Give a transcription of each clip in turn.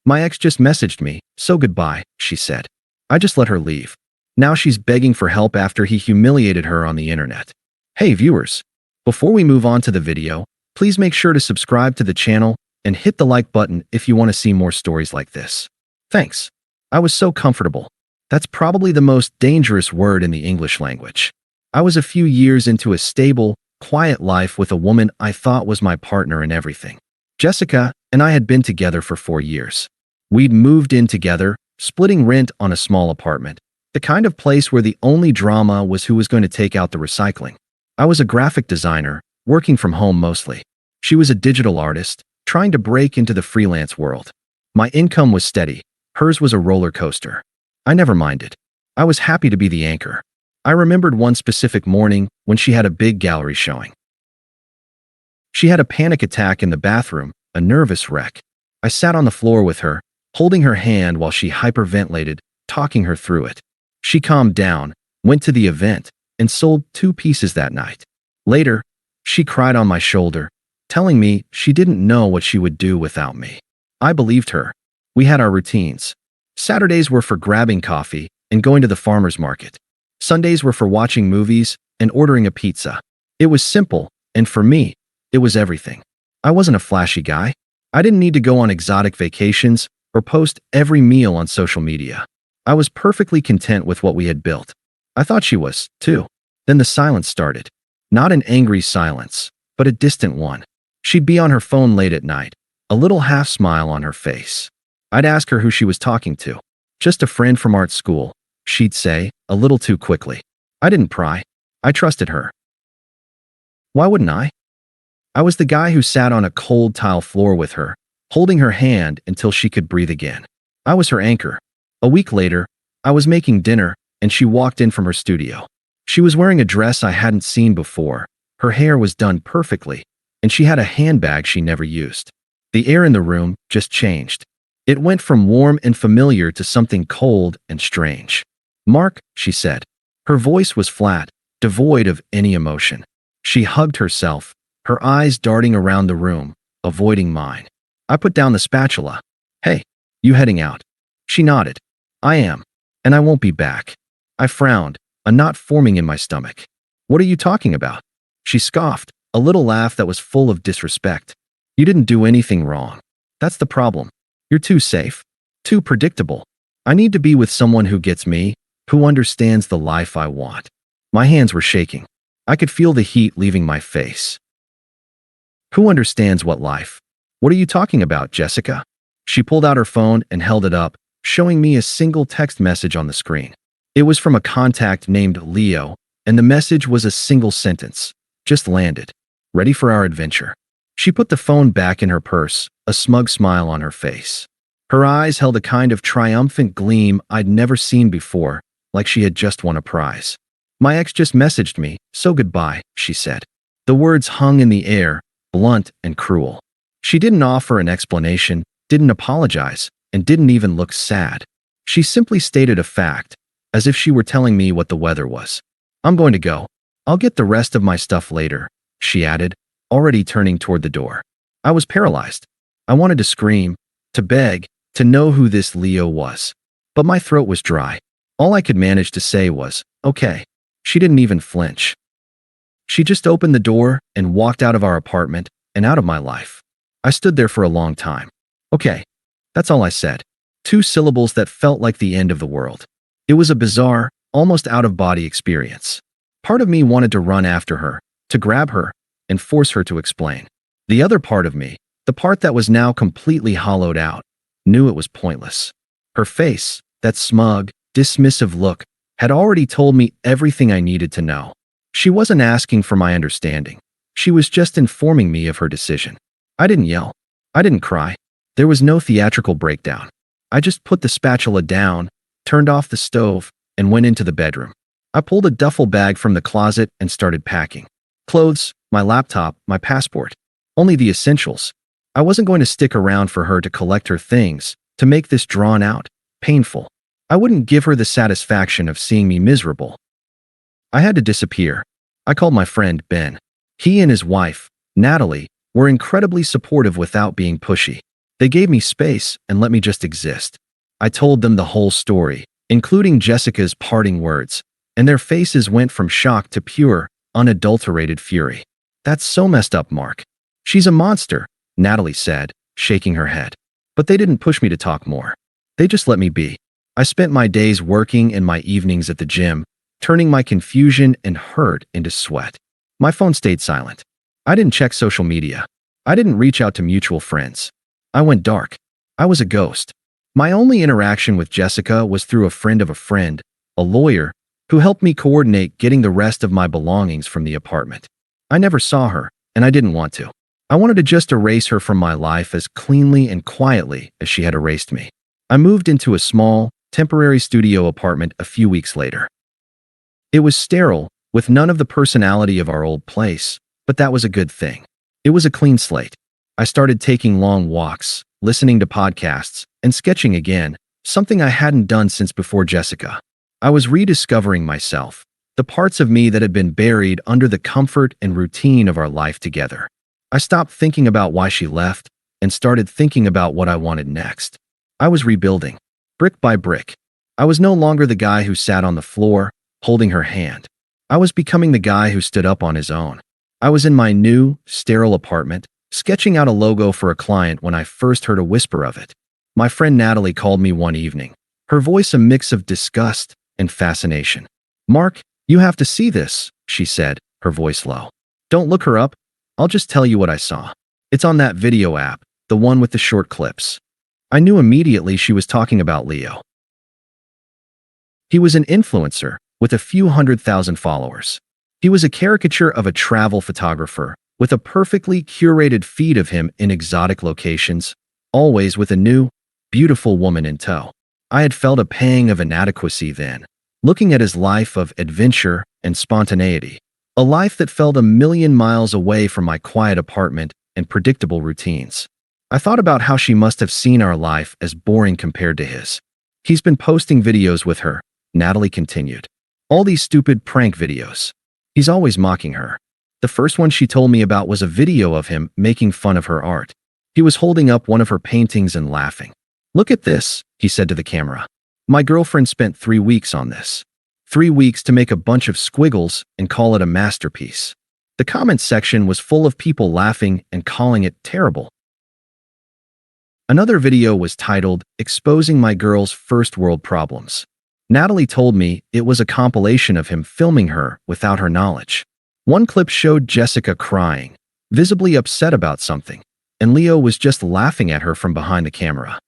My ex just messaged me, so goodbye, she said. I just let her leave. Now she's begging for help after he humiliated her on the internet. Hey viewers, before we move on to the video, please make sure to subscribe to the channel and hit the like button if you want to see more stories like this. Thanks. I was so comfortable. That's probably the most dangerous word in the English language. I was a few years into a stable, quiet life with a woman I thought was my partner in everything. Jessica and I had been together for 4 years. We'd moved in together, splitting rent on a small apartment, the kind of place where the only drama was who was going to take out the recycling. I was a graphic designer, working from home mostly. She was a digital artist, trying to break into the freelance world. My income was steady. Hers was a roller coaster. I never minded. I was happy to be the anchor. I remembered one specific morning when she had a big gallery showing. She had a panic attack in the bathroom, a nervous wreck. I sat on the floor with her, holding her hand while she hyperventilated, talking her through it. She calmed down, went to the event, and sold 2 pieces that night. Later, she cried on my shoulder, telling me she didn't know what she would do without me. I believed her. We had our routines. Saturdays were for grabbing coffee and going to the farmer's market. Sundays were for watching movies and ordering a pizza. It was simple, and for me, it was everything. I wasn't a flashy guy. I didn't need to go on exotic vacations or post every meal on social media. I was perfectly content with what we had built. I thought she was, too. Then the silence started. Not an angry silence, but a distant one. She'd be on her phone late at night, a little half-smile on her face. I'd ask her who she was talking to. Just a friend from art school, she'd say, a little too quickly. I didn't pry. I trusted her. Why wouldn't I? I was the guy who sat on a cold tile floor with her, holding her hand until she could breathe again. I was her anchor. A week later, I was making dinner, and she walked in from her studio. She was wearing a dress I hadn't seen before. Her hair was done perfectly, and she had a handbag she never used. The air in the room just changed. It went from warm and familiar to something cold and strange. "Mark," she said. Her voice was flat, devoid of any emotion. She hugged herself, her eyes darting around the room, avoiding mine. I put down the spatula. "Hey, you heading out?" She nodded. "I am, and I won't be back." I frowned, a knot forming in my stomach. "What are you talking about?" She scoffed, a little laugh that was full of disrespect. "You didn't do anything wrong. That's the problem. You're too safe, too predictable. I need to be with someone who gets me, who understands the life I want." My hands were shaking. I could feel the heat leaving my face. "Who understands what life? What are you talking about, Jessica?" She pulled out her phone and held it up, showing me a single text message on the screen. It was from a contact named Leo, and the message was a single sentence. "Just landed. Ready for our adventure." She put the phone back in her purse, a smug smile on her face. Her eyes held a kind of triumphant gleam I'd never seen before, like she had just won a prize. "My ex just messaged me, so goodbye," she said. The words hung in the air, blunt and cruel. She didn't offer an explanation, didn't apologize, and didn't even look sad. She simply stated a fact, as if she were telling me what the weather was. "I'm going to go. I'll get the rest of my stuff later," she added, already turning toward the door. I was paralyzed. I wanted to scream, to beg, to know who this Leo was. But my throat was dry. All I could manage to say was, "Okay." She didn't even flinch. She just opened the door and walked out of our apartment and out of my life. I stood there for a long time. "Okay." That's all I said. 2 syllables that felt like the end of the world. It was a bizarre, almost out-of-body experience. Part of me wanted to run after her, to grab her, and force her to explain. The other part of me, the part that was now completely hollowed out, knew it was pointless. Her face, that smug, dismissive look, had already told me everything I needed to know. She wasn't asking for my understanding. She was just informing me of her decision. I didn't yell. I didn't cry. There was no theatrical breakdown. I just put the spatula down, turned off the stove, and went into the bedroom. I pulled a duffel bag from the closet and started packing. Clothes, my laptop, my passport. Only the essentials. I wasn't going to stick around for her to collect her things, to make this drawn out, painful. I wouldn't give her the satisfaction of seeing me miserable. I had to disappear. I called my friend, Ben. He and his wife, Natalie, were incredibly supportive without being pushy. They gave me space and let me just exist. I told them the whole story, including Jessica's parting words, and their faces went from shock to pure, unadulterated fury. That's so messed up, Mark. She's a monster, Natalie said, shaking her head. But they didn't push me to talk more. They just let me be. I spent my days working and my evenings at the gym, turning my confusion and hurt into sweat. My phone stayed silent. I didn't check social media. I didn't reach out to mutual friends. I went dark. I was a ghost. My only interaction with Jessica was through a friend of a friend, a lawyer, who helped me coordinate getting the rest of my belongings from the apartment. I never saw her, and I didn't want to. I wanted to just erase her from my life as cleanly and quietly as she had erased me. I moved into a small, temporary studio apartment a few weeks later. It was sterile, with none of the personality of our old place, but that was a good thing. It was a clean slate. I started taking long walks, listening to podcasts, and sketching again, something I hadn't done since before Jessica. I was rediscovering myself, the parts of me that had been buried under the comfort and routine of our life together. I stopped thinking about why she left and started thinking about what I wanted next. I was rebuilding, brick by brick. I was no longer the guy who sat on the floor, holding her hand. I was becoming the guy who stood up on his own. I was in my new, sterile apartment, sketching out a logo for a client when I first heard a whisper of it. My friend Natalie called me one evening, her voice a mix of disgust and fascination. "Mark, you have to see this," she said, her voice low. "Don't look her up. I'll just tell you what I saw. It's on that video app, the one with the short clips." I knew immediately she was talking about Leo. He was an influencer with a few 100,000 followers. He was a caricature of a travel photographer with a perfectly curated feed of him in exotic locations, always with a new, beautiful woman in tow. I had felt a pang of inadequacy then, looking at his life of adventure and spontaneity, a life that felt a million miles away from my quiet apartment and predictable routines. I thought about how she must have seen our life as boring compared to his. "He's been posting videos with her," Natalie continued. "All these stupid prank videos. He's always mocking her. The first one she told me about was a video of him making fun of her art. He was holding up one of her paintings and laughing. 'Look at this,' he said to the camera. 'My girlfriend spent 3 weeks on this. 3 weeks to make a bunch of squiggles and call it a masterpiece.' The comments section was full of people laughing and calling it terrible. Another video was titled, 'Exposing My Girl's First World Problems.' Natalie told me it was a compilation of him filming her without her knowledge. One clip showed Jessica crying, visibly upset about something, and Leo was just laughing at her from behind the camera.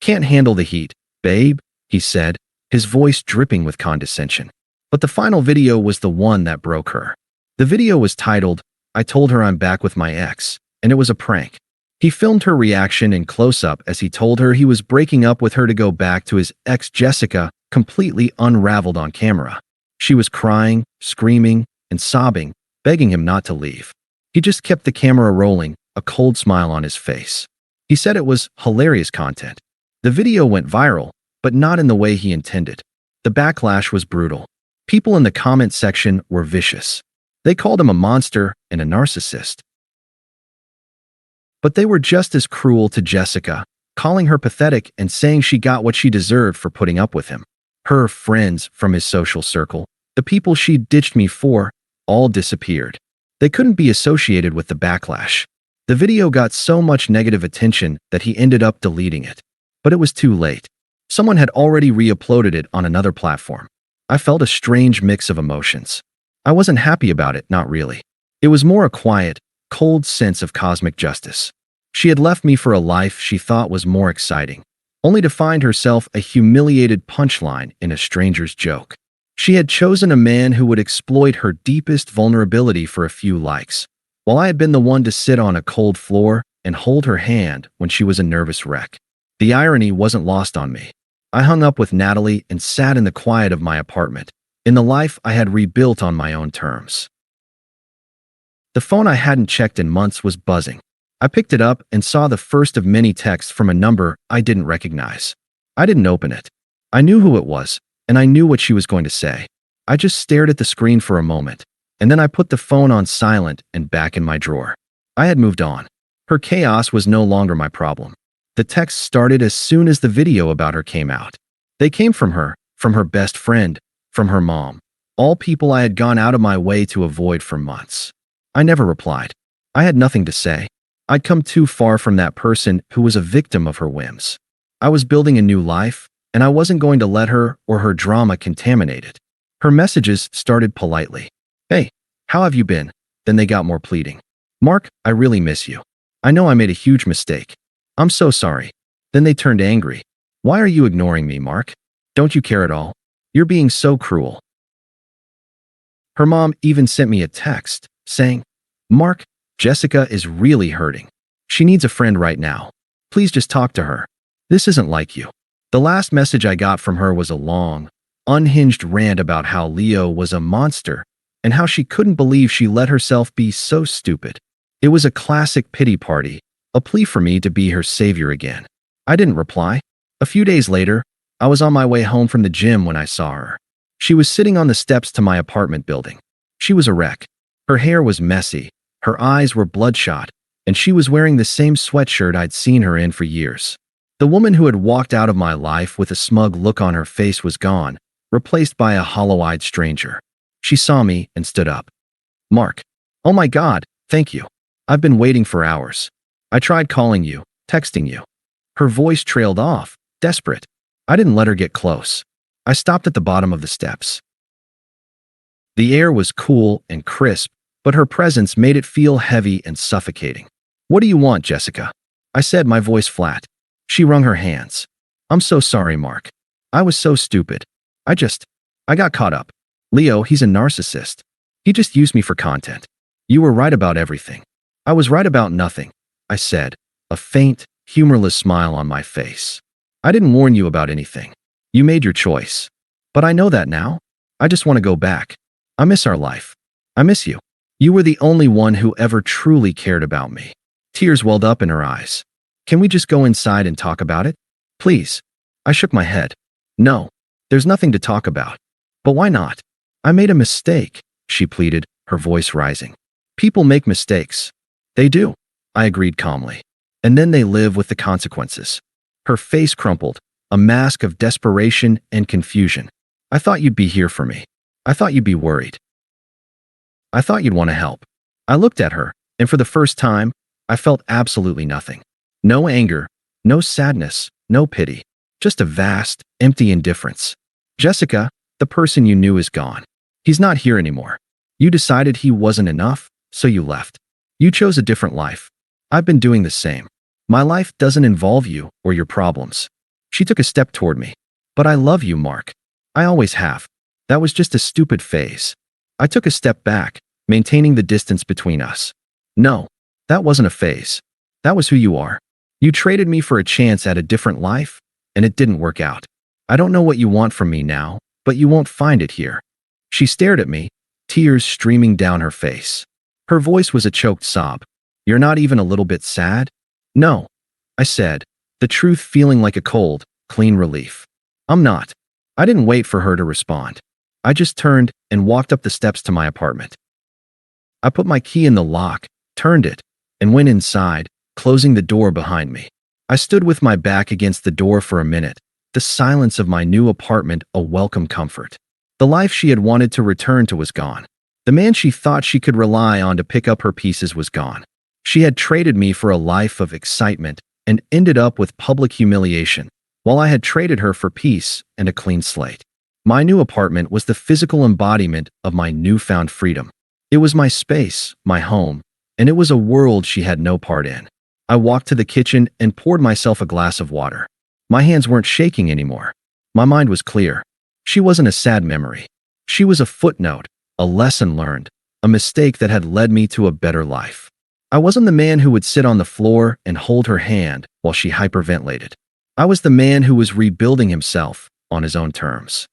'Can't handle the heat, babe,' he said, his voice dripping with condescension. But the final video was the one that broke her. The video was titled, 'I Told Her I'm Back with My Ex,' and it was a prank. He filmed her reaction in close-up as he told her he was breaking up with her to go back to his ex. Jessica, completely unraveled on camera. She was crying, screaming, and sobbing, begging him not to leave. He just kept the camera rolling, a cold smile on his face. He said it was hilarious content. The video went viral, but not in the way he intended. The backlash was brutal. People in the comment section were vicious. They called him a monster and a narcissist. But they were just as cruel to Jessica, calling her pathetic and saying she got what she deserved for putting up with him. Her friends from his social circle, the people she ditched me for, all disappeared. They couldn't be associated with the backlash. The video got so much negative attention that he ended up deleting it. But it was too late. Someone had already re-uploaded it on another platform. I felt a strange mix of emotions. I wasn't happy about it, not really. It was more a quiet, cold sense of cosmic justice. She had left me for a life she thought was more exciting, only to find herself a humiliated punchline in a stranger's joke. She had chosen a man who would exploit her deepest vulnerability for a few likes, while I had been the one to sit on a cold floor and hold her hand when she was a nervous wreck. The irony wasn't lost on me. I hung up with Natalie and sat in the quiet of my apartment, in the life I had rebuilt on my own terms. The phone I hadn't checked in months was buzzing. I picked it up and saw the first of many texts from a number I didn't recognize. I didn't open it. I knew who it was, and I knew what she was going to say. I just stared at the screen for a moment, and then I put the phone on silent and back in my drawer. I had moved on. Her chaos was no longer my problem. The texts started as soon as the video about her came out. They came from her best friend, from her mom, all people I had gone out of my way to avoid for months. I never replied. I had nothing to say. I'd come too far from that person who was a victim of her whims. I was building a new life, and I wasn't going to let her or her drama contaminate it. Her messages started politely. "Hey, how have you been?" Then they got more pleading. "Mark, I really miss you. I know I made a huge mistake. I'm so sorry." Then they turned angry. "Why are you ignoring me, Mark? Don't you care at all? You're being so cruel." Her mom even sent me a text saying, "Mark, Jessica is really hurting. She needs a friend right now. Please just talk to her. This isn't like you." The last message I got from her was a long, unhinged rant about how Leo was a monster and how she couldn't believe she let herself be so stupid. It was a classic pity party, a plea for me to be her savior again. I didn't reply. A few days later, I was on my way home from the gym when I saw her. She was sitting on the steps to my apartment building. She was a wreck. Her hair was messy, her eyes were bloodshot, and she was wearing the same sweatshirt I'd seen her in for years. The woman who had walked out of my life with a smug look on her face was gone, replaced by a hollow-eyed stranger. She saw me and stood up. "Mark. Oh my God, thank you. I've been waiting for hours. I tried calling you, texting you." Her voice trailed off, desperate. I didn't let her get close. I stopped at the bottom of the steps. The air was cool and crisp, but her presence made it feel heavy and suffocating. "What do you want, Jessica?" I said, my voice flat. She wrung her hands. "I'm so sorry, Mark. I was so stupid. I got caught up. Leo, he's a narcissist. He just used me for content. You were right about everything." "I was right about nothing," I said, a faint, humorless smile on my face. "I didn't warn you about anything. You made your choice. But I know that now. I just want to go back. I miss our life. I miss you. You were the only one who ever truly cared about me." Tears welled up in her eyes. "Can we just go inside and talk about it? Please." I shook my head. "No, there's nothing to talk about." "But why not?" "I made a mistake," she pleaded, her voice rising. "People make mistakes." "They do," I agreed calmly. "And then they live with the consequences." Her face crumpled, a mask of desperation and confusion. "I thought you'd be here for me. I thought you'd be worried. I thought you'd want to help." I looked at her, and for the first time, I felt absolutely nothing. No anger, no sadness, no pity. Just a vast, empty indifference. "Jessica, the person you knew is gone. He's not here anymore. You decided he wasn't enough, so you left. You chose a different life. I've been doing the same. My life doesn't involve you or your problems." She took a step toward me. "But I love you, Mark. I always have. That was just a stupid phase." I took a step back, maintaining the distance between us. "No, that wasn't a phase. That was who you are. You traded me for a chance at a different life, and it didn't work out. I don't know what you want from me now, but you won't find it here." She stared at me, tears streaming down her face. Her voice was a choked sob. "You're not even a little bit sad?" "No," I said, the truth feeling like a cold, clean relief. "I'm not." I didn't wait for her to respond. I just turned and walked up the steps to my apartment. I put my key in the lock, turned it, and went inside, closing the door behind me. I stood with my back against the door for a minute, the silence of my new apartment a welcome comfort. The life she had wanted to return to was gone. The man she thought she could rely on to pick up her pieces was gone. She had traded me for a life of excitement and ended up with public humiliation, while I had traded her for peace and a clean slate. My new apartment was the physical embodiment of my newfound freedom. It was my space, my home, and it was a world she had no part in. I walked to the kitchen and poured myself a glass of water. My hands weren't shaking anymore. My mind was clear. She wasn't a sad memory. She was a footnote, a lesson learned, a mistake that had led me to a better life. I wasn't the man who would sit on the floor and hold her hand while she hyperventilated. I was the man who was rebuilding himself on his own terms.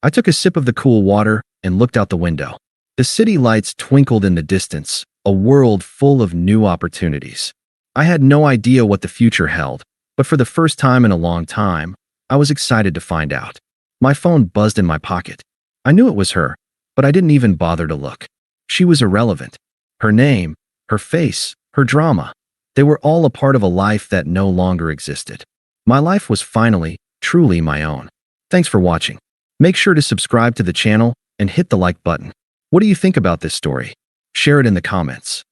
I took a sip of the cool water and looked out the window. The city lights twinkled in the distance, a world full of new opportunities. I had no idea what the future held, but for the first time in a long time, I was excited to find out. My phone buzzed in my pocket. I knew it was her, but I didn't even bother to look. She was irrelevant. Her name, her face, her drama. They were all a part of a life that no longer existed. My life was finally, truly my own. Thanks for watching. Make sure to subscribe to the channel and hit the like button. What do you think about this story? Share it in the comments.